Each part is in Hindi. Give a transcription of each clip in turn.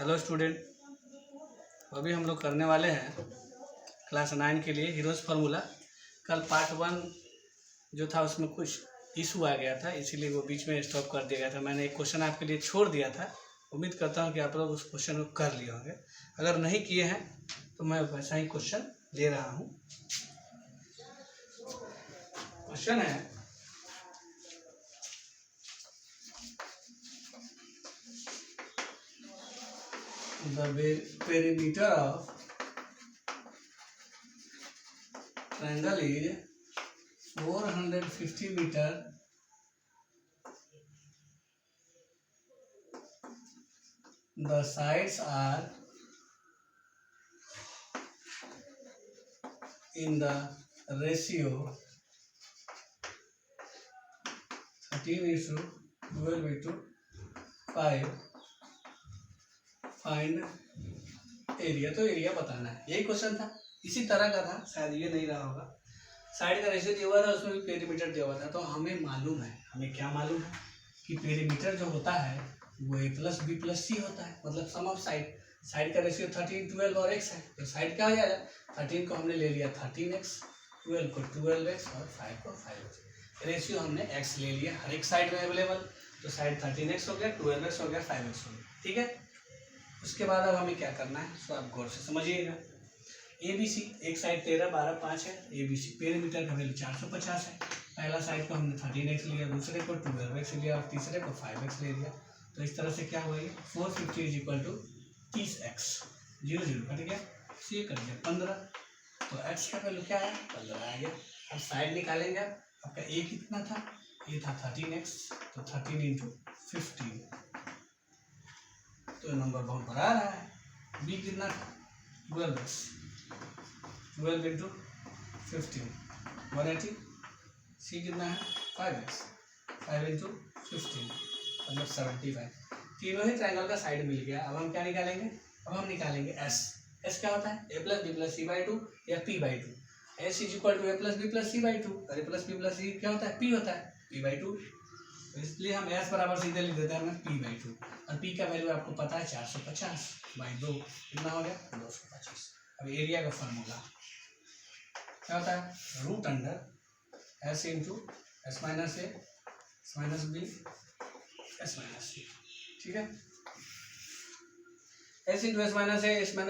हेलो स्टूडेंट, अभी हम लोग करने वाले हैं क्लास 9 के लिए हीरोज फार्मूला। कल पार्ट 1 जो था उसमें कुछ इशू आ गया था, इसीलिए वो बीच में स्टॉप कर दिया गया था। मैंने एक क्वेश्चन आपके लिए छोड़ दिया था। उम्मीद करता हूँ कि आप लोग उस क्वेश्चन को कर लिए होंगे। अगर नहीं किए हैं तो मैं वैसा ही क्वेश्चन ले रहा हूँ। क्वेश्चन है the perimeter of triangle is 450 meter. The sides are in the ratio 13:12:5. Find area. तो एरिया बताना है, यही क्वेश्चन था। इसी तरह का था, शायद ये नहीं रहा होगा। साइड का रेशियो दिया हुआ था, उसमें भी पेरीमीटर दिया हुआ था। तो हमें मालूम है, हमें क्या मालूम है कि पेरीमीटर जो होता है वो a + b + c होता है, मतलब सम ऑफ साइड। साइड का रेशियो 13, 12 और x है, तो साइड क्या हो जाएगा? 13 को हमने ले लिया 13x, 12 को 12x और 5 को 5x। रेशियो हमने x ले लिया, हर एक साइड में अवेलेबल। तो साइड 13x हो गया, 12x हो गया, 5x हो गया। ठीक है, उसके बाद अब हमें क्या करना है, सो आप गौर से समझिएगा। ABC एक साइड 13, 12, 5 है। ABC पेरीमीटर का वैल्यू 450 है। पहला साइड को हमने 13x लिया, दूसरे को 12x लिया और तीसरे को 5x ले लिया। तो इस तरह से क्या हुआ, ये 450 = 30x। 0 0 कट गया, C कट गया 15। तो x का वैल्यू क्या है? 15 आ गया। अब साइड निकालेंगे। आपका A कितना था? ये था 13x, तो 13 × 15। तो नंबर बहुत बड़ा आ रहा है। B कितना था? 12x, 12 × 15 180। C कितना है? 5x, 5 × 15 मतलब 75। तीनों ही ट्रायंगल का साइड मिल गया। अब हम क्या निकालेंगे? अब हम निकालेंगे S। S क्या होता है? a + b + c/2 या p/2। S = a + b + c/2। और a + b + c क्या होता है? p होता है, p/2। तो इसलिए हम S बराबर सीधे लिख देते हैं p/2। और p का वैल्यू आपको पता है 450/2 कितना हो गया? 225। अब एरिया का फॉर्मूला क्या होता है? √S × S - a S - b S - c। ठीक है, S × S - a S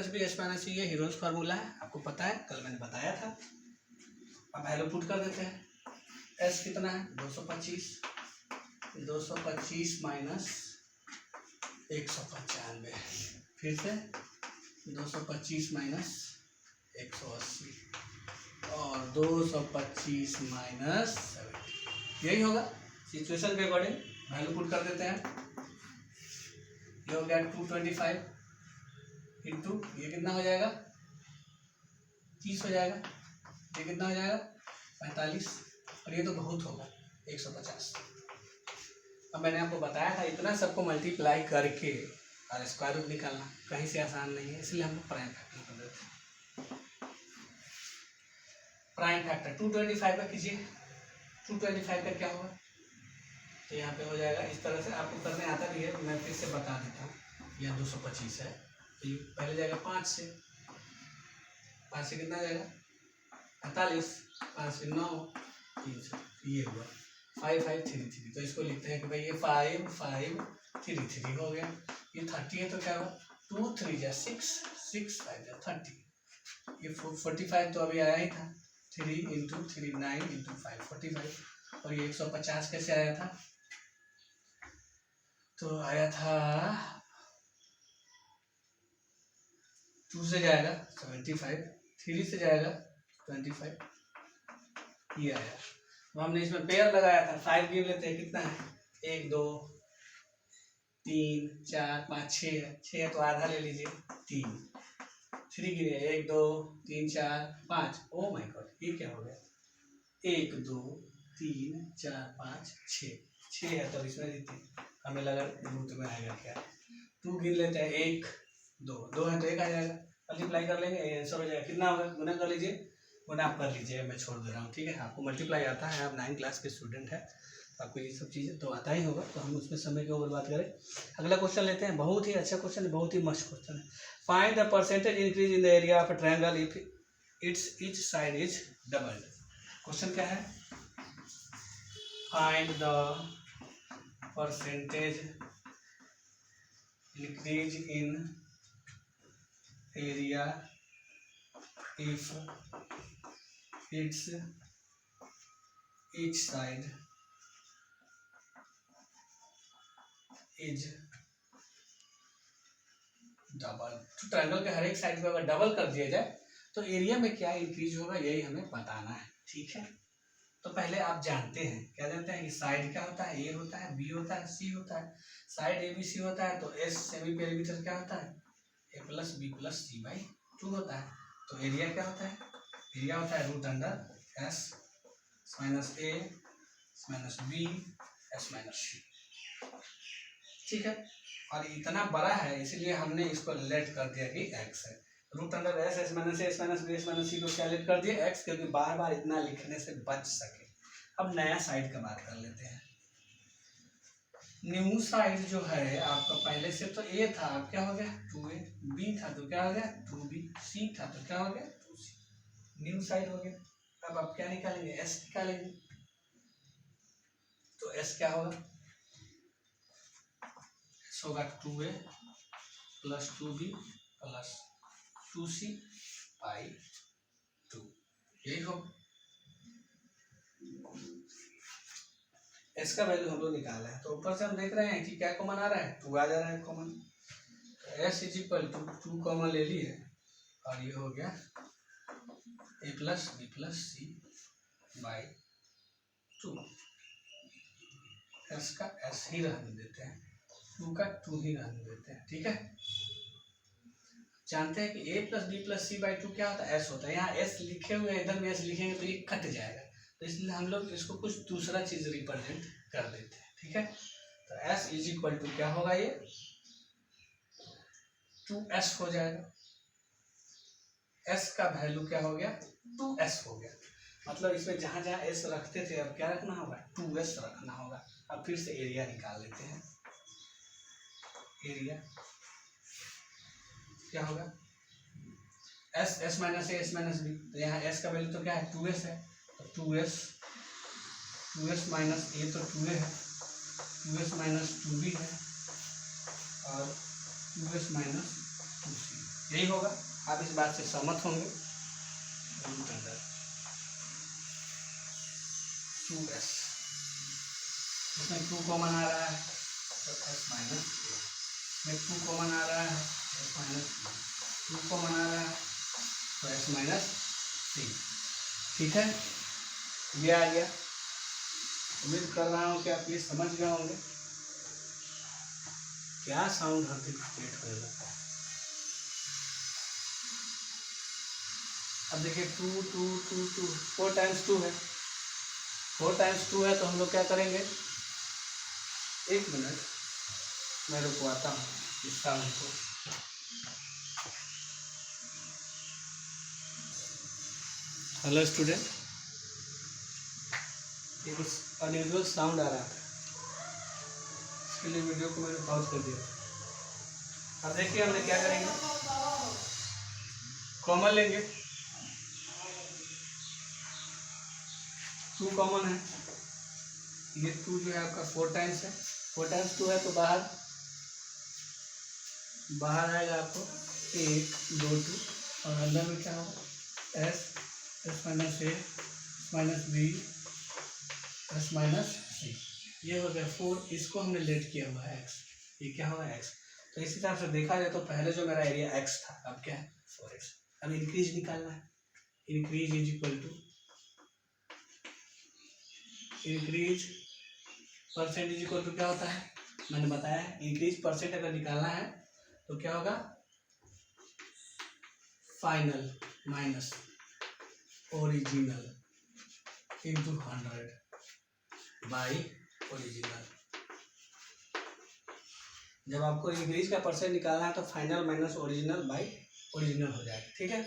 - b S - c ये हीरोज फार्मूला है, आपको पता है, कल मैंने बताया था। अब वैल्यू पुट कर देते हैं। S कितना है? 225 -195। फिर से 225 - 180 और 225 - 70। यही होगा। सिचुएशन के अकॉर्डिंग वैल्यू पुट कर देते हैं। ये हो गया 225 इंटू ये कितना हो जाएगा? 30 हो जाएगा। ये कितना हो जाएगा? 45। और ये तो बहुत होगा 150। अब मैंने आपको बताया था इतना सबको मल्टीप्लाई करके और स्क्वायर रूट निकालना कहीं से आसान नहीं है, इसलिए हम प्राइम फैक्टर कर देते हैं। प्राइम फैक्टर 225 का कीजिए। 225 का क्या होगा? तो यहाँ पे हो जाएगा इस तरह से। आपको करने आता भी है, मैं फिर से बता देता हूँ। यहाँ 225 है, तो ये पहले जाएगा 5 से। 5 से कितना जाएगा? 45। 5 से 9, 3 से ये हुआ 5 5 3 3। तो इसको लिखते हैं कि भाई ये 5 5 3 3 हो गया। ये 30 है, तो क्या होगा? 2 3 जा 6 6 5 जा 30। ये 45 तो अभी आया ही था। 3 × 3 9 × 5 45। और ये 150 कैसे आया था? तो आया था 2 से जाएगा 75, 3 से जाएगा 25, ये आया। तो हमने इसमें पेयर लगाया था। 5 गिन लेते हैं, कितना है? 1 2 3 4 5 6 है। 6 है तो आधा ले लीजिए 3। 3 गिने 1 2 3 4 5। ओ माय गॉड, ये क्या हो गया? 1 2 3 4 5 6 है, तो इसमें देते हमें लगा रूट में आएगा क्या। 2 गिन लेते हैं 1 2 है तो 1 आ जाएगा। मल्टीप्लाई कर लेंगे, आंसर हो जाएगा। कितना होगा? गुना कर लीजिए, गुना आप कर लीजिए, मैं छोड़ दे रहा हूँ। ठीक है, आपको मल्टीप्लाई आता है, आप 9 क्लास के स्टूडेंट हैं, आपको ये सब चीज़ें तो आता ही होगा, तो हम उसमें समय की बर्बाद करें। अगला क्वेश्चन लेते हैं, बहुत ही अच्छा क्वेश्चन है, बहुत ही मस्त क्वेश्चन है। Find the percentage increase in the area of a triangle if it's each side is doubled. Question क्या है? Find the percentage increase in area if it's each side is double. तो ट्रायंगल के हर एक साइड को अगर डबल कर दिया जाए तो एरिया में क्या इंक्रीज होगा, यही हमें बताना है। ठीक है, तो पहले आप जानते हैं, क्या जानते हैं कि साइड क्या होता है? ए होता है, बी होता है, सी होता है। साइड ए बी सी होता है तो एस सेमी पेरीमीटर क्या होता है? A plus B plus C by 2 होता है। तो एरिया क्या होता है? एरिया होता है रूट अंडर एस माइनस ए माइनस बी एस माइनस सी। ठीक है, और इतना बड़ा है इसलिए हमने इसको लेट कर दिया कि एक्स है। Root under S S minus A S minus B S minus C को क्या लेट कर दिया? एक्स, क्योंकि बार बार इतना लिखने से बच सके। अब नया साइड का बात कर लेते हैं। न्यू साइड जो है आपका, पहले से तो ए था, अब क्या हो गया? 2a, बी था तो क्या हो गया? 2b, सी था तो क्या हो गया? 2c। न्यू साइड हो गया। अब आप क्या निकालेंगे? एस निकालेंगे। तो एस क्या होगा? एस होगा 2a plus 2b plus 2c by 2। यही हो एस का वैल्यू हम लोग निकाला है। तो ऊपर से हम देख रहे हैं कि क्या कॉमन आ रहा है? 2 आ जा रहा है common. S is equal to 2 common ले लिए और ये हो गया A plus B plus C by 2। S का एस ही रहने देते हैं, 2 का 2 ही रहने देते हैं। ठीक है, जानते हैं कि A plus B plus C by 2 क्या होता है? एस होता है। यहाँ एस लिखे हुए इधर में एस लिखेंगे तो ये कट जाएगा, तो इसलिए हम लोग इसको कुछ दूसरा चीज रिप्रेजेंट कर देते हैं। ठीक है, तो एस इज इक्वल टू क्या होगा? ये 2s हो जाएगा। एस का वैल्यू क्या हो गया? 2s हो गया। मतलब इसमें जहां जहां एस रखते थे अब क्या रखना होगा? 2s रखना होगा। अब फिर से एरिया निकाल लेते हैं। एरिया क्या होगा? S S minus A S minus B, तो यहाँ एस का वैल्यू तो क्या है? 2s है। तो 2s माइनस ए तो 2a है, 2s माइनस 2b है और 2s माइनस 2c, यही होगा। आप इस बात से सहमत होंगे। रूट अंडर 2s, इसमें 2 कॉमन आ रहा है तो s माइनस ए, में 2 कॉमन आ रहा है s माइनस बी, 2 कॉमन आ रहा है तो s माइनस सी। ठीक है, ये आ गया। उम्मीद कर रहा हूँ कि आप ये समझ गए होंगे। क्या साउंड हर दिन क्रिएट होने लगता है। अब देखिए 2 2 2 2 4 टाइम्स 2 है, 4 टाइम्स 2 है, तो हम लोग क्या करेंगे? 1 मिनट मैं रुकवाता हूँ इस साउंड को। हेलो स्टूडेंट, ये कुछ अनयूजुअल साउंड आ रहा था, इसके लिए वीडियो को मैंने पॉज कर दिया। अब देखिए हमने क्या करेंगे, कॉमन लेंगे। 2 कॉमन है, ये 2 जो है आपका 4 टाइम्स है, 4 टाइम्स 2 है तो बाहर आएगा आपको 1 2 2 और अंदर में क्या होगा? एस माइनस ए माइनस बी एस माइनस सी, ये हो गया 4। इसको हमने लेट किया हुआ है एक्स, ये क्या होगा? एक्स। तो इसी तरह से देखा जाए तो पहले जो मेरा एरिया एक्स था अब क्या है? 4x। अब इंक्रीज निकालना है। Increase is equal to increase percent is equal to क्या होता है? मैंने बताया इंक्रीज परसेंट अगर निकालना है तो क्या होगा? Final minus original into 100 by original. जब आपको इंक्रीज का परसेंट निकालना है तो final minus original by original हो जाएगा। ठीक है,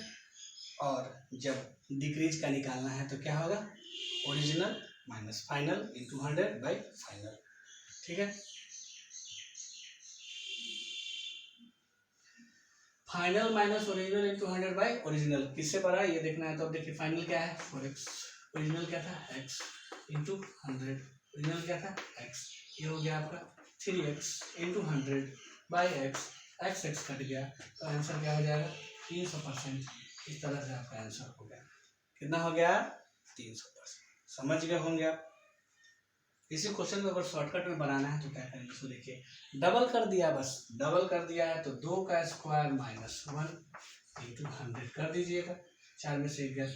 और जब डिक्रीज का निकालना है तो क्या होगा? Original minus final into 100 by final, ठीक है। Final minus original into 100 by original, किससे पढ़ा ये देखना है। तो अब देखिए फाइनल क्या है 4x, ओरिजिनल क्या था x इंटू 100, ओरिजिनल क्या था x, ये हो गया आपका 3x into 100 by x, x cut गया तो आंसर क्या हो जाएगा 300%। इस तरह से आपका आंसर हो गया, कितना हो गया 300%। समझ गए होंगे आप। इसी क्वेश्चन को अगर शॉर्टकट में बनाना है तो क्या करेंगे, इसको देखिए डबल कर दिया, बस डबल कर दिया है तो 2 का स्क्वायर माइनस 1 इंटू 100 कर दीजिएगा, 4 में से 1 गया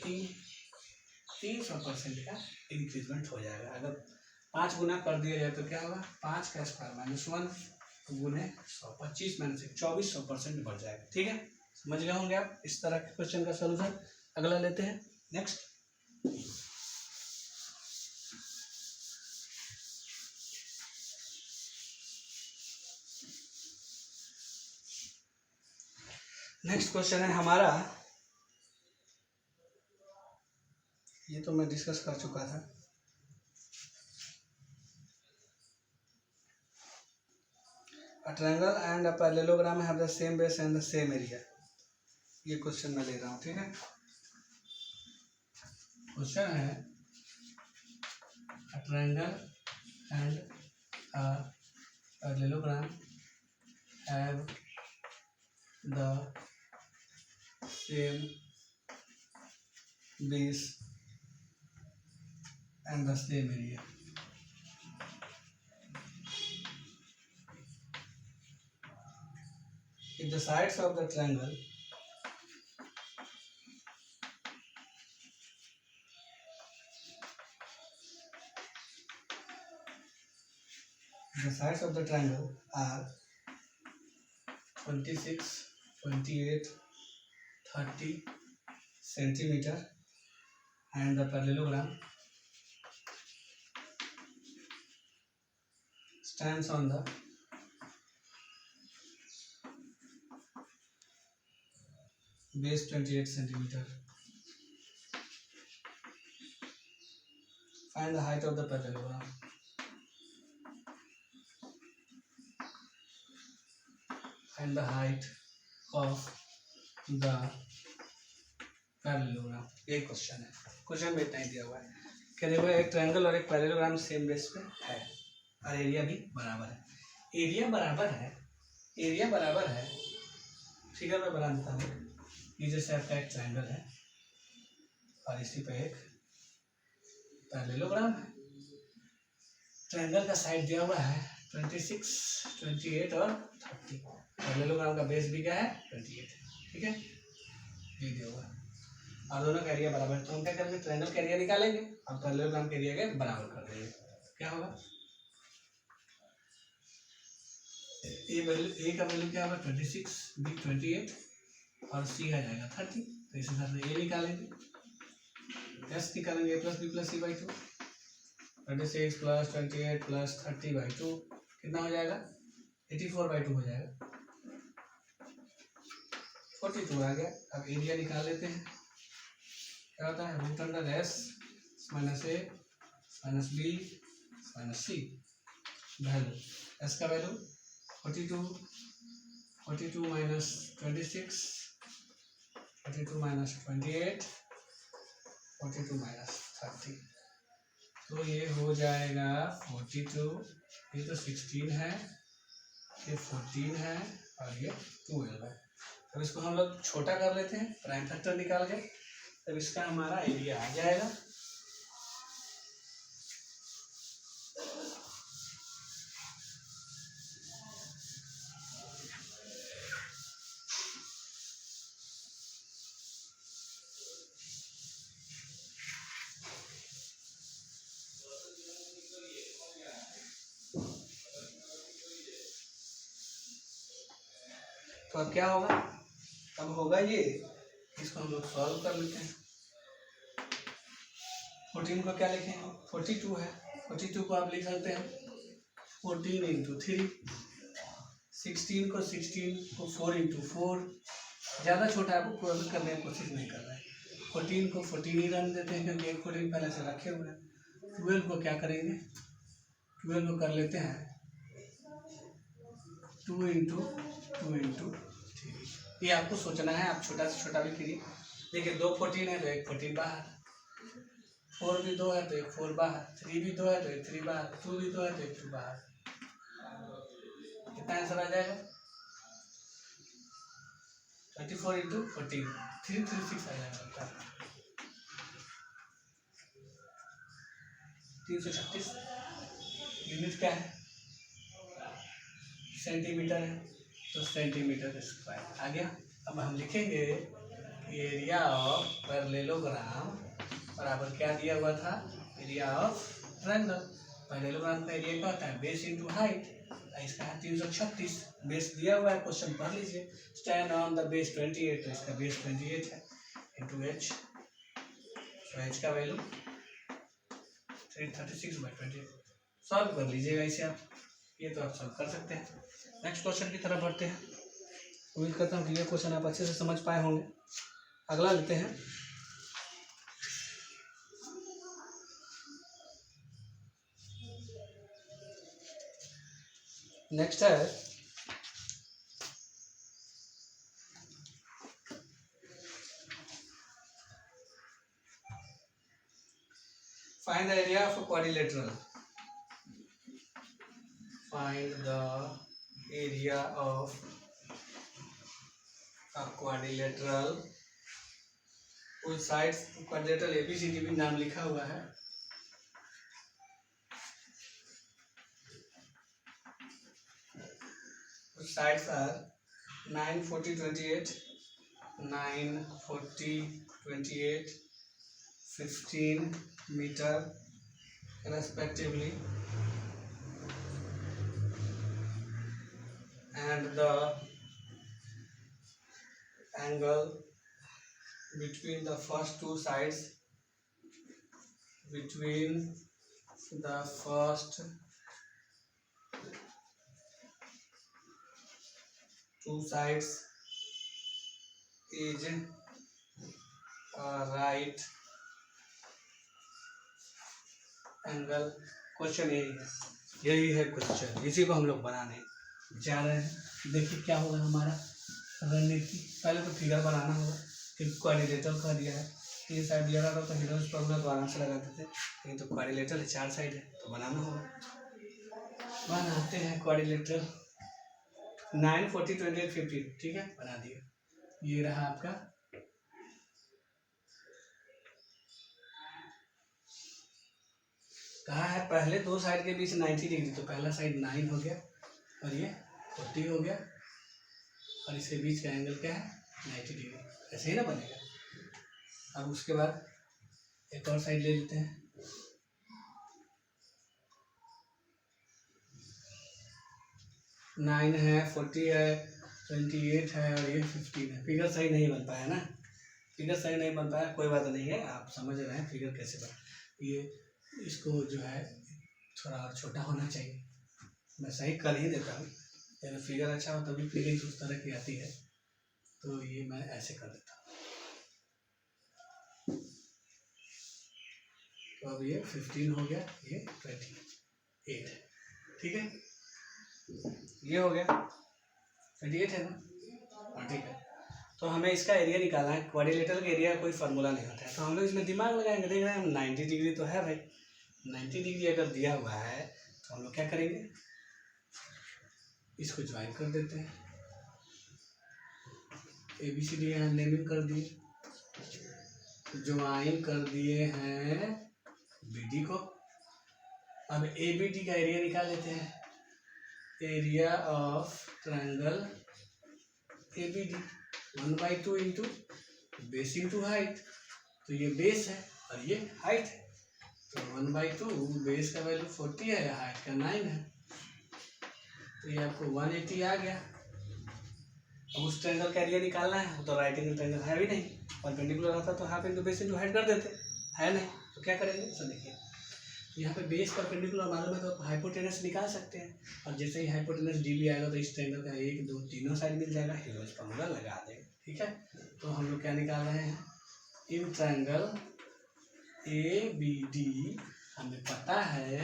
300% का इंक्रीजमेंट हो जाएगा। अगर 5 गुना कर दिया जाए तो क्या होगा 5 का स्क्वायर माइनस 1 गुने 100, 25 माइनस 1 2400% बढ़ जाएगा, ठीक है। समझ गए होंगे आप इस तरह के क्वेश्चन का सोल्यूशन। अगला लेते हैं नेक्स्ट। नेक्स्ट क्वेश्चन है हमारा, ये तो मैं डिस्कस कर चुका था। A triangle and a parallelogram have the same base and the same area, ये क्वेश्चन मैं ले रहा हूँ, ठीक है। क्वेश्चन है a triangle and a parallelogram have the same base and the same area. If the sides of the triangle are 26, 28, 30 centimeter and the parallelogram stands on the base 28 centimeter, find the height of the parallelogram. Find the height of the parallelogram, ये क्वेश्चन है। क्वेश्चन में इतना ही दिया हुआ है कि देखो एक ट्रायंगल और एक पैरेललोग्राम सेम बेस पे है और एरिया भी बराबर है। एरिया बराबर है, फिगर में बना देता हूँ। ये जैसे आपका एक ट्रायंगल है और इसी पे एक पैरेललोग्राम है। ट्रायंगल का साइड दिया हुआ है 26, 28 और 30। पैरेललोग्राम का बेस भी क्या है 28, ठीक है, ये दिया हुआ है और दोनों का एरिया बराबर है। तो हम क्या करेंगे ट्रायंगल का एरिया निकालेंगे और पैरेललोग्राम के एरिया के बराबर कर देंगे। क्या होगा ए वैल्यू, ए का वैल्यू क्या होगा 26, बी 28 और सी आ जाएगा 30। तो इस हिसाब से ए निकालेंगे, एस निकालेंगे A plus B plus C by 2, 26 plus 28 plus 30 by 2 कितना हो जाएगा 84 बाई 2 हो जाएगा, 42 आ गया। अब एरिया निकाल लेते हैं, क्या होता है रूट अंडर एस माइनस ए माइनस बी माइनस सी, वैल्यू एस का वैल्यू 42 माइनस 26, 42 माइनस 28, 42 माइनस 30, तो ये हो जाएगा 42, ये तो 16 है, ये 14 है और ये 12 है। अब इसको हम लोग छोटा कर लेते हैं, प्राइम फैक्टर निकाल के, तब इसका हमारा एरिया आ जाएगा। तो अब क्या होगा, अब होगा ये, इसको हम लोग सॉल्व कर लेते हैं। 14 को क्या लिखेंगे 42 है, 42 को आप लिख सकते हैं 14 इंटू 3, 16 को 4 इंटू 4, ज़्यादा छोटा है आपको कोई करने की कोशिश नहीं कर रहे हैं। 14 को 14 ही रन देते हैं क्योंकि एक 14 पहले से रखे हुए हैं। 12 को क्या करेंगे, 12 को कर लेते हैं 2 इंटू 3। ये आपको सोचना है, आप छोटा से छोटा भी करिए। देखिए 2 14 है तो एक 14 बाहर, 4 भी 2 है तो एक 4 बाहर, 3 भी 2 है तो एक 3 बाहर, 2 भी 2 है तो एक 2 बाहर। कितना आंसर आ जाएगा 24 इंटू 14, 336 आ जाएगा। 336 यूनिट क्या है, सेंटीमीटर है, तो सेंटीमीटर स्क्वायर आ गया। अब हम लिखेंगे एरिया ऑफ पैरेललोग्राम बराबर क्या दिया हुआ था, एरिया ऑफ ट्रायंगल। पैरेललोग्राम का एरिया क्या होता है, बेस इंटू हाइट। इसका है 336, बेस दिया हुआ है, क्वेश्चन पढ़ लीजिए। स्टैंड ऑन द बेस 28, तो इसका बेस 28 है, इंटू एच, तो एच का वैल्यू 336/28। सॉल्व कर लीजिएगा इसे आप, ये तो आप सॉल्व कर सकते हैं। नेक्स्ट क्वेश्चन की तरफ बढ़ते हैं। उम्मीद करता हूँ कि ये क्वेश्चन आप अच्छे से समझ पाए होंगे। अगला लेते हैं। नेक्स्ट है find the area of quadrilateral. Find the area of a quadrilateral. कुछ साइड्स क्वाड्रिलेटरल ABCD भी नाम लिखा हुआ है। कुछ sides are 9, 40, 28, 9, 40, 28, 15 meter respectively, and the angle between the first two sides, between the first two sides is right angle. Question यही है क्वेश्चन, इसी को हम लोग बनाने जा रहे हैं। देखिए क्या होगा हमारा रणनीति। पहले तो फिगर बनाना होगा, फिर क्वाड्रिलेटरल का दिया है, 3 साइड दिया था तो हिडन फॉर्मूला तो आराम से लगाते थे, लेकिन तो क्वाड्रिलेटरल 4 साइड है तो बनाना होगा। बनाते हैं क्वाड्रिलेटरल। 9, 40, 28, 15, ठीक है, बना दिए। ये रहा आपका कहा है पहले दो साइड के बीच 90 डिग्री, तो पहला साइड 9 हो गया और ये 40 हो गया, और इसके बीच का एंगल क्या है 90 डिग्री। ऐसे ही ना बनेगा। अब उसके बाद एक और साइड ले लेते हैं। नाइन है, 40 है, 28 है और ये 15 है। फिगर सही नहीं बन पाया ना, फिगर सही नहीं बन पाया, कोई बात नहीं है, आप समझ रहे हैं फिगर कैसे बन। ये इसको जो है थोड़ा और छोटा होना चाहिए, मैं सही कर ही देता हूँ, लेकिन फिगर अच्छा हो तभी फीलिंग्स उस तरह की आती है, तो ये मैं ऐसे कर देता हूँ। तो अब ये 15 हो गया, ये 28 है, ठीक है, ये हो गया 28 है ना, ठीक है। तो हमें इसका एरिया निकालना है। क्वाड्रिलेटरल का एरिया कोई फार्मूला नहीं होता है, तो हम लोग इसमें दिमाग लगाएंगे। देख रहे हैं हम 90 डिग्री तो है भाई, 90 डिग्री अगर दिया हुआ है तो हम लोग क्या करेंगे, इसको ज्वाइन कर देते हैं। ABCD यहाँ नेमिंग कर दिए, ज्वाइन कर दिए हैं BD को। अब ABD का एरिया निकाल लेते हैं। Area of triangle ABD 1/2 into base into height, तो ये बेस है और ये हाइट है, तो 1/2 बेस का वैल्यू 40 है, हाइट का 9 है, तो ये आपको 180 आ गया। अब उस ट्रायंगल का एरिया निकालना है, वो तो राइट एंगल ट्रायंगल है भी नहीं, परपेंडिकुलर रहता तो half into base into height कर देते, है नहीं, तो क्या करेंगे। तो देखिए यहाँ पे बेस परपेंडिकुलर मालूम है तो आप हाइपोटेनस निकाल सकते हैं, और जैसे ही हाइपोटेनस डी भी आएगा तो इस ट्रायंगल का 1, 2, तीनों साइड मिल जाएगा, हीरोज फॉर्मूला लगा देंगे, ठीक है। तो हम लोग क्या निकाल रहे हैं, इन ट्रायंगल ABD हमें पता है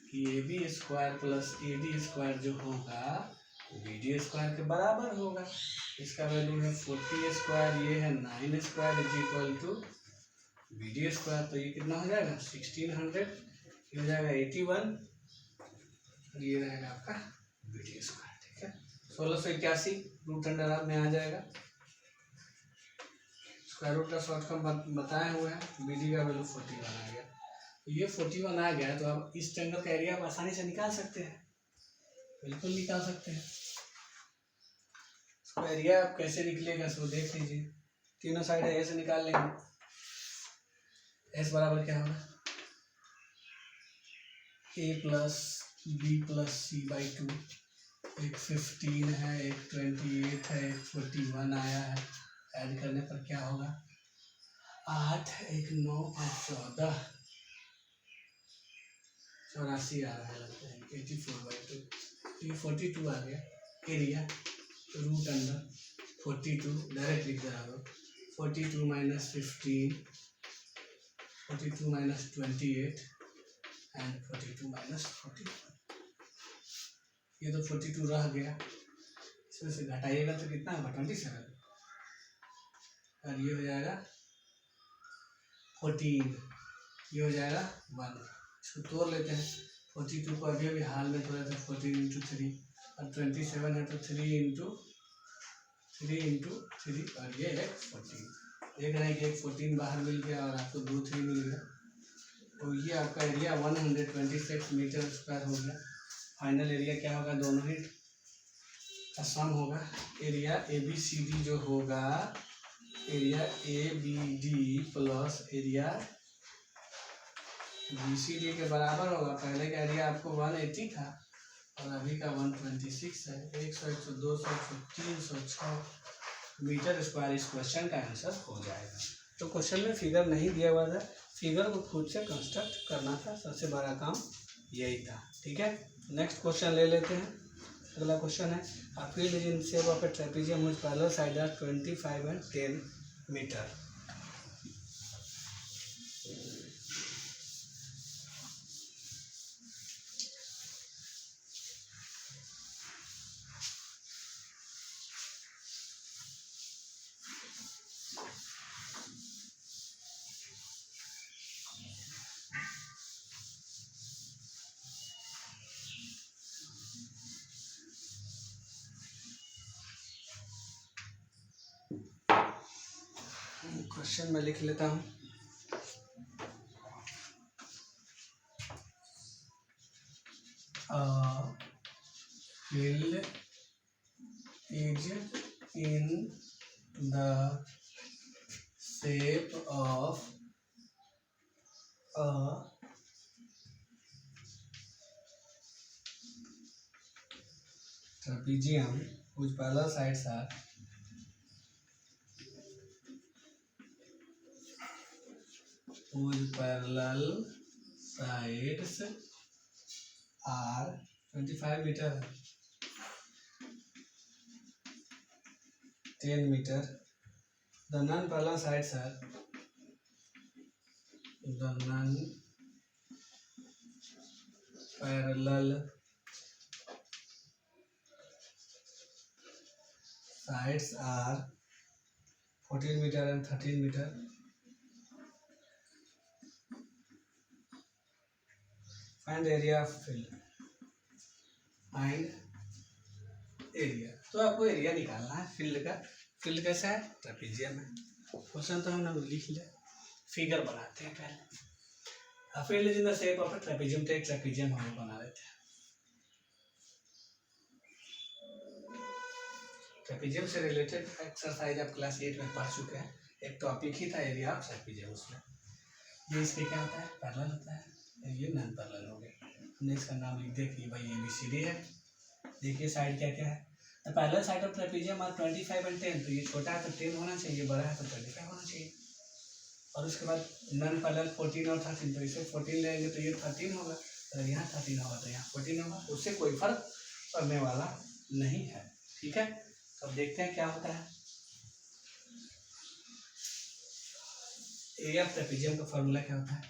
कि A B square plus A D square जो होगा बी डी स्क्वायर के बराबर होगा। इसका वैल्यू है 40 स्क्वायर, ये है 9 square is equal to B D square. तो ये कितना हो जाएगा 1600, ये हो जाएगा 81, ये रहेगा आपका बी डी स्क्वायर। ठीक है, 1681 रूट अंडर आफ में आ जाएगा। स्क्वायर रूट का शॉर्ट कम बताए हुए हैं। बी डी का वैल्यू 41 आ गया। ये 41 आ गया तो आप इस ट्रायंगल का एरिया आप आसानी से निकाल सकते हैं, बिल्कुल निकाल सकते हैं। इसका एरिया आप कैसे निकलेगा सो देख लीजिए। तीनों साइड ए से निकाल लेंगे। एस बराबर क्या होगा, A plus B plus C by 2। एक 15 है, एक 28 है, एक 41 आया है। ऐड करने पर क्या होगा 8, एक 9 और 14, 84 आ रहा है लगता है। 84/2, ये 42 आ गया। एरिया रूट अंडर 42 डायरेक्ट लिख दे रहा हूँ। 42 माइनस 15, 42 माइनस 28 एंड 42 माइनस 41। ये तो 42 रह गया, इसमें से घटाइएगा तो कितना होगा 27, और ये हो जाएगा 14, ये हो जाएगा 1। इसको तोड़ लेते हैं। 42 को अभी अभी हाल में तोड़े थे, 14 इंटू 3 और 27 है तो 3 इंटू 3 और ये है 14। देख रहे हैं कि एक 14 बाहर मिल गया और आपको 2 3 मिल गया। तो ये आपका एरिया 126 मीटर स्क्वायर हो गया। फाइनल एरिया क्या होगा, दोनों ही का सम होगा। Area A B C D जो होगा, area A B D plus area B C D के बराबर होगा। पहले का एरिया आपको 180 था और अभी का 126 है। 100, 100, 200, 306 मीटर स्क्वायर इस क्वेश्चन का आंसर हो जाएगा। तो क्वेश्चन में फिगर नहीं दिया हुआ था, फिगर को खुद से कंस्ट्रक्ट करना था। सबसे बड़ा काम यही था। ठीक है, नेक्स्ट क्वेश्चन ले लेते हैं। अगला क्वेश्चन है a field is in shape of a trapezium which parallel side are 25 and 10 metre. Question में लिख लेता हूँ। Field is in the shape of a trapezium whose parallel sides are whose parallel sides are 25 metre, 10 metre. The non-parallel sides are the non-parallel sides are 14 metre and 13 metre. Find the area of field। Find area, तो आपको एरिया निकालना है फील्ड का। फील्ड कैसा है, ट्रेपेजियम है। क्वेश्चन तो हमने लिख लिया, फिगर बनाते हैं पहले। A field is in the shape of a trapezium, तो एक ट्रेपेजियम हम बना लेते हैं। ट्रेपेजियम से रिलेटेड एक्सरसाइज आप क्लास 8 में पढ़ चुके हैं। एक टॉपिक ही था एरिया ऑफ ट्रेपेजियम। उसमें ये इसके क्या होता है, पैरेलल होता है, ये नॉन पैरेलल हो गया। हमने इसका नाम लिख दिया कि भाई ABCD है। देखिए साइड क्या क्या है। The parallel side of trapezium are 25 and 10। तो ये छोटा है तो 10 होना चाहिए, बड़ा है तो 25 होना चाहिए। और उसके बाद नॉन पैरेलल 14 और 13, तो इसे 14 लेंगे तो ये 13 होगा, अगर यहाँ 13 होगा तो यहाँ 14 होगा। उससे कोई फर्क पड़ने वाला नहीं है। ठीक है, तो अब देखते हैं क्या होता है। एरिया ऑफ ट्रेपेजियम का फॉर्मूला क्या होता है,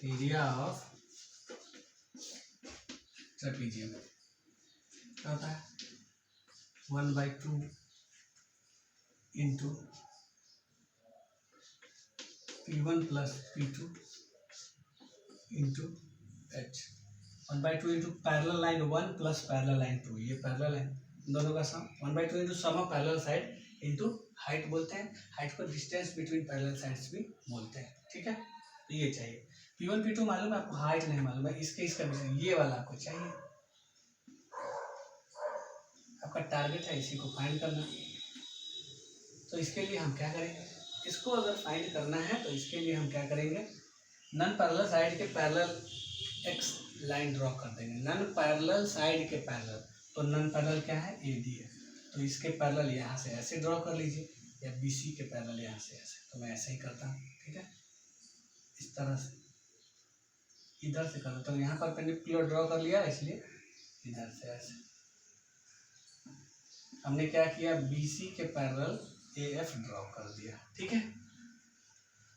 एरिया ऑफ ट्रेपीजियम क्या होता है 1/2 into P1 plus P2 into H 1/2 into parallel line 1 plus parallel line 2, ये पैरेलल है दोनों का sum 1/2 into sum of parallel side into height बोलते हैं, हाइट को डिस्टेंस बिटवीन पैरेलल साइड्स भी बोलते हैं, ठीक है। तो ये चाहिए P1 P2 मालूम है आपको, हाइट नहीं मालूम है, इसका भी ये वाला आपको चाहिए, आपका टारगेट है इसी को फाइंड करना। तो इसके लिए हम क्या करेंगे, इसको अगर फाइंड करना है तो इसके लिए हम क्या करेंगे, नन पैरेलल साइड के पैरेलल एक्स लाइन ड्रॉ कर देंगे, नन पैरेलल साइड के पैरेलल, तो नन पैरेलल क्या है AD है, तो इसके पैरेलल यहाँ से ऐसे ड्रॉ कर लीजिए, या BC के पैरेलल यहाँ से ऐसे, तो मैं ऐसे ही करता हूँ, ठीक है, इस तरह से इधर से कर देता हूँ, यहाँ परपेंडिकुलर ड्रॉ कर लिया इसलिए इधर से ऐसे। हमने क्या किया, BC के पैरेलल AF ड्रॉ कर दिया, ठीक है।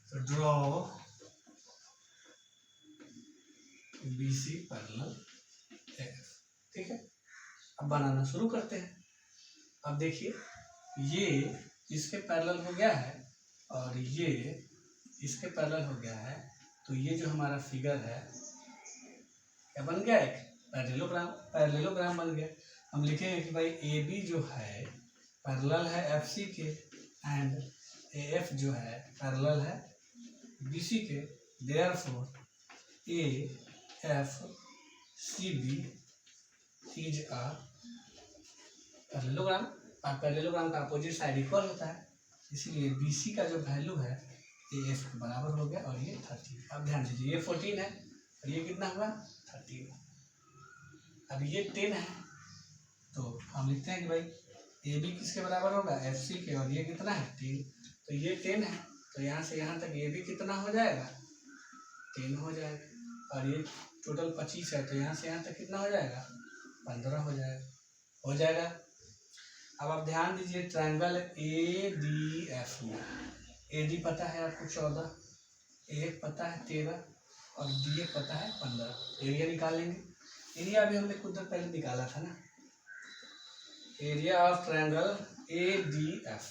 तो ड्रॉ BC पैरेलल AF, ठीक है। अब बनाना शुरू करते हैं। अब देखिए ये इसके पैरेलल हो गया है और ये इसके पैरेलल हो गया है, तो ये जो हमारा फिगर है क्या बन गया, एक पैरेललोग्राम बन गया। हम लिखेंगे कि भाई AB जो है पैरेलल है FC के एंड AF जो है पैरेलल है BC के, therefore AFCB is a parallelogram. और पैरेललोग्राम का अपोजिट साइड इक्वल होता है, इसलिए BC का जो वैल्यू है AF के बराबर हो गया, और ये 13। अब ध्यान दीजिए ये 14 है और ये कितना हुआ 13। अब ये 10 है, तो हम लिखते हैं कि भाई AB किसके बराबर होगा, FC के, और ये कितना है 3, तो ये 10 है, तो यहाँ से यहाँ तक AB कितना हो जाएगा 10 हो जाएगा, और ये टोटल 25 है, तो यहाँ से यहाँ तक कितना हो जाएगा 15 हो जाएगा। अब आप ध्यान दीजिए ट्रायंगल ADF में AD पता है आपको 14, AF पता है 13 और DF पता है 15। एरिया निकाल लेंगे, एरिया अभी हमने कुछ देर पहले निकाला था ना, एरिया ऑफ ट्रायंगल ADF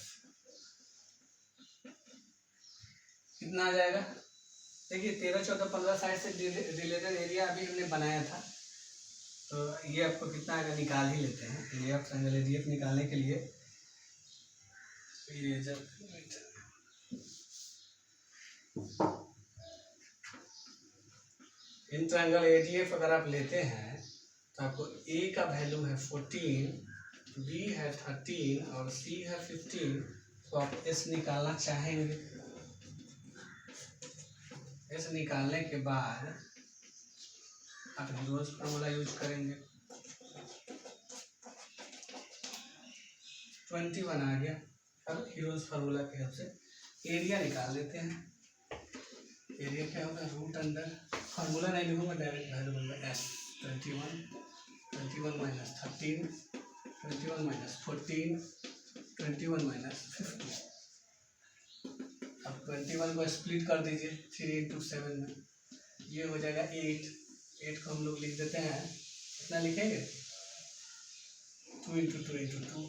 कितना आ जाएगा, देखिए 13, 14, 15 साइड से रिलेटेड एरिया अभी हमने बनाया था, तो ये आपको कितना आएगा निकाल ही लेते हैं। एरिया ऑफ ट्रायंगल ADF निकालने के लिए इन ट्रायंगल ADF अगर आप लेते हैं तो आपको A का वैल्यू है 14, B है 13 और C है 15, तो आप S निकालना चाहेंगे। S निकालने के बाद आप हीरोज फार्मूला यूज करेंगे, 21 आ गया। अब हीरोज फार्मूला के हेल्प से एरिया निकाल लेते हैं। एरिया क्या होगा, रूट अंडर, फार्मूला नहीं लिखूंगा डायरेक्ट वैल्यू बनूंगा S 21 माइनस 13, 21 माइनस 14, 21 माइनस 15। अब 21 को स्प्लिट कर दीजिए 3 इंटू 7 में, ये हो जाएगा 8 को हम लोग लिख देते हैं, कितना लिखेंगे 2 इंटू 2 इंटू 2,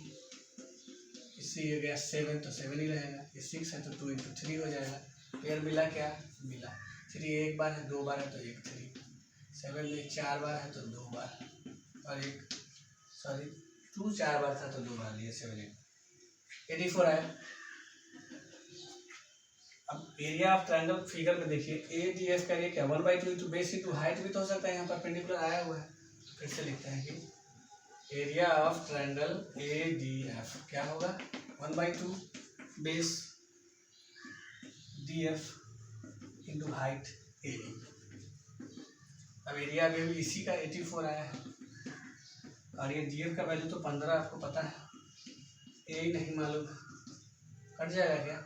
इससे ये गया 7, तो 7 ही रहेगा, ये 6 है तो 2 इंटू 3 हो जाएगा। पेयर मिला क्या मिला, 3 एक बार है, 2 बार है तो 1 3, 7 में 4 बार है तो 2 बार, और 2 4 बार था तो 2 बार लिए, 7 84 आया। अब एरिया ऑफ ट्रायंगल फिगर में देखिए ADF का एरिया क्या 1/2 इंटू बेस इंटू हाइट भी तो हो सकता है, यहाँ पर परपेंडिकुलर आया हुआ है, फिर से लिखते हैं कि एरिया ऑफ ट्रायंगल ADF क्या होगा 1/2 base DF into height AD। अब एरिया अभी इसी का 84 आया है, और ये DF का वैल्यू तो 15 आपको पता है, A ही नहीं मालूम, कट जाएगा क्या,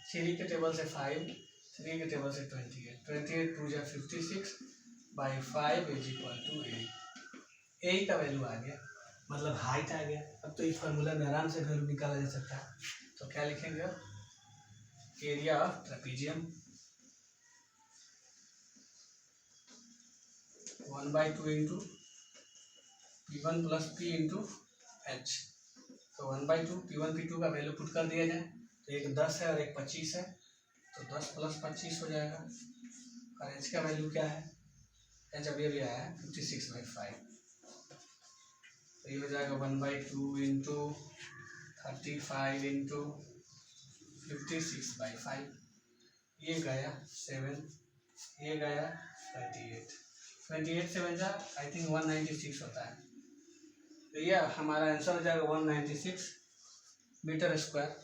3 के टेबल से 5, 3 के टेबल से 28, 28 2 जा 56 by 5 is equal to A का वैल्यू आ गया, मतलब हाइट आ गया। अब तो इस फार्मूला में आराम से वैल्यू निकाला जा सकता है, तो क्या लिखेंगे अब area of trapezium 1/2 into P1 plus P into H. तो 1/2 P1 P2 का वैल्यू पुट कर दिया जाए तो एक 10 है और एक 25 है, तो 10 प्लस 25 हो जाएगा। और एच का वैल्यू क्या है, एच अभी अभी आया है 56/5, तो ये हो जाएगा 1/2 इंटू 35 इंटू 56/5, ये गया 7, ये गया 28 से बन जा आई थिंक 196 होता है, तो ये हमारा आंसर हो जाएगा 196 मीटर स्क्वायर।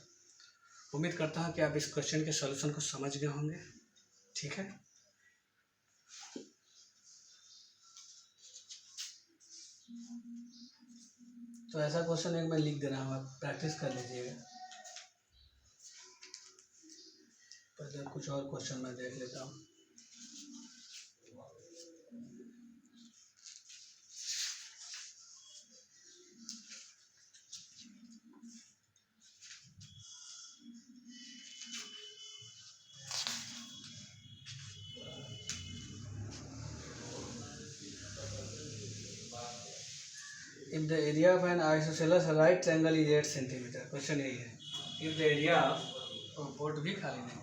उम्मीद करता हूँ कि आप इस क्वेश्चन के सॉल्यूशन को समझ गए होंगे। ठीक है, तो ऐसा क्वेश्चन एक मैं लिख दे रहा हूँ, आप प्रैक्टिस कर लीजिएगा। पहले कुछ और क्वेश्चन मैं देख लेता हूँ। If the area of an isosceles right triangle is 8 centimetre, question यही है। If the area of board भी खाली नहीं,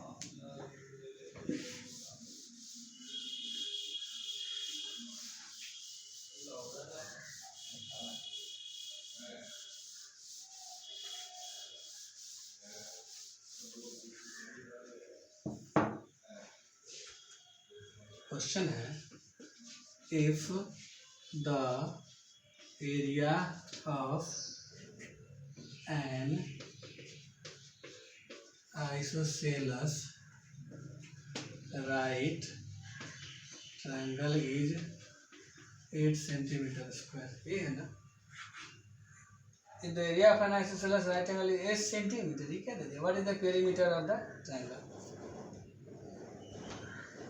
क्वेश्चन है if the area of an isosceles right triangle is 8 centimetre square, ये है ना। If the area of an isosceles right triangle is 8 centimetre, ये क्या दे दिया, what is the perimeter of the triangle?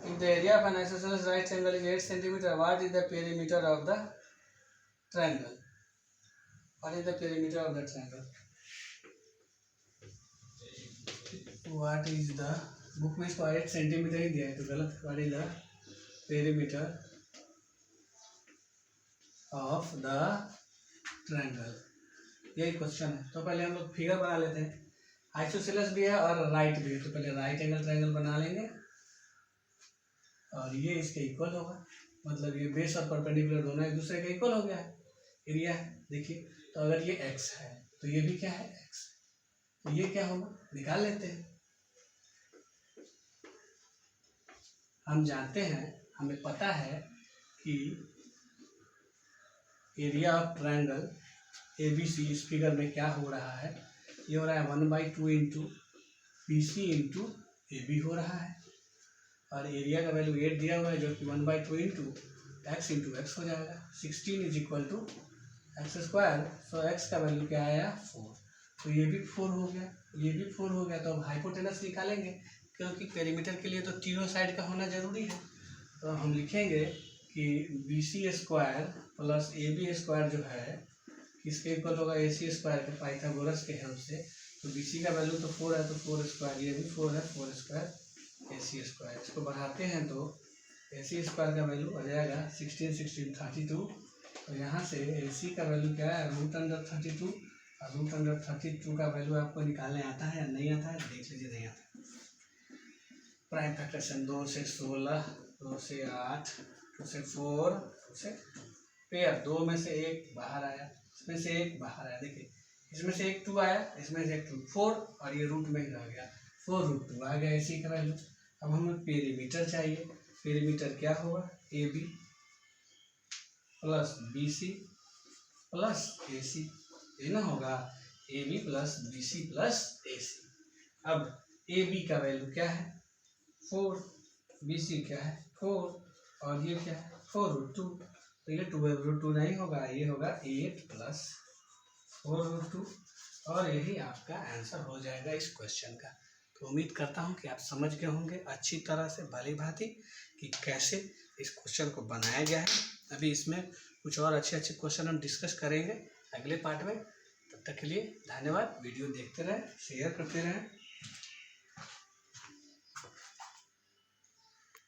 If the area of an isosceles right triangle is 8 centimeter, what is the perimeter of the triangle? What is the perimeter of the triangle? What is the, book में इसको 8 सेंटीमीटर ही दिया है तो गलत। What is the perimeter of the triangle? यही क्वेश्चन है। तो पहले हम लोग फिगर बना लेते हैं। आइसोसेलेस भी है और राइट भी है, तो पहले राइट एंगल ट्रायंगल बना लेंगे और ये इसके इक्वल होगा, मतलब ये बेस और परपेंडिकुलर दोनों एक दूसरे के इक्वल हो गया है, एरिया है। देखिए, तो अगर ये x है तो ये भी क्या है, x, तो ये क्या होगा, निकाल लेते हैं। हम जानते हैं, हमें पता है कि एरिया ऑफ ट्रायंगल ABC इस फिगर में क्या हो रहा है, ये हो रहा है 1/2 इंटू BC इंटू AB हो रहा है, और एरिया का वैल्यू 8 दिया हुआ है जो कि 1/2 इंटू x हो जाएगा। 16 is equal to X square, so x का वैल्यू क्या आया 4, तो ये भी 4 हो गया, ये भी 4 हो गया। तो अब हाइपोटेनस निकालेंगे, क्योंकि पेरीमीटर के लिए तो तीनों साइड का होना जरूरी है। तो हम लिखेंगे कि BC square plus AB square जो है किसके इक्वल होगा, AC स्क्वायर के, पाइथागोरस के हेल्प से। तो BC का वैल्यू तो 4 है, तो 4 स्क्वायर, ये भी 4 है, 4 स्क्वायर AC स्क्वायर। इसको बढ़ाते हैं तो AC स्क्वायर का वैल्यू आ जाएगा 16 32। तो यहाँ से AC का वैल्यू क्या है, √32, और √32 का वैल्यू आपको निकालने आता है या नहीं आता है, देख लीजिए, नहीं आता है। प्राइम फैक्टरेशन 2 से 16, 2 से 8, 2 से 4, 2 से पेयर, 2 में से 1 बाहर आया, इसमें से 1 बाहर आया। देखिए, इसमें से 1 2 आया, इसमें से 1 2, 4, और ये रूट में ही रह गया, 4√2 आ गया AC का वैल्यू। अब हमें पेरीमीटर चाहिए, पेरीमीटर क्या होगा, AB plus BC plus AC, ये ना होगा AB plus BC plus AC। अब AB का वैल्यू क्या है 4, BC क्या है 4, और ये क्या है 4√2, तो ये 12√2 नहीं होगा, ये होगा 8 प्लस 4√2, और यही आपका आंसर हो जाएगा इस क्वेश्चन का। तो उम्मीद करता हूँ कि आप समझ गए होंगे अच्छी तरह से, भली भांति, कि कैसे इस क्वेश्चन को बनाया गया है। अभी इसमें कुछ और अच्छे अच्छे क्वेश्चन हम डिस्कस करेंगे अगले पार्ट में। तब तक के लिए धन्यवाद। वीडियो देखते रहें, शेयर करते रहें।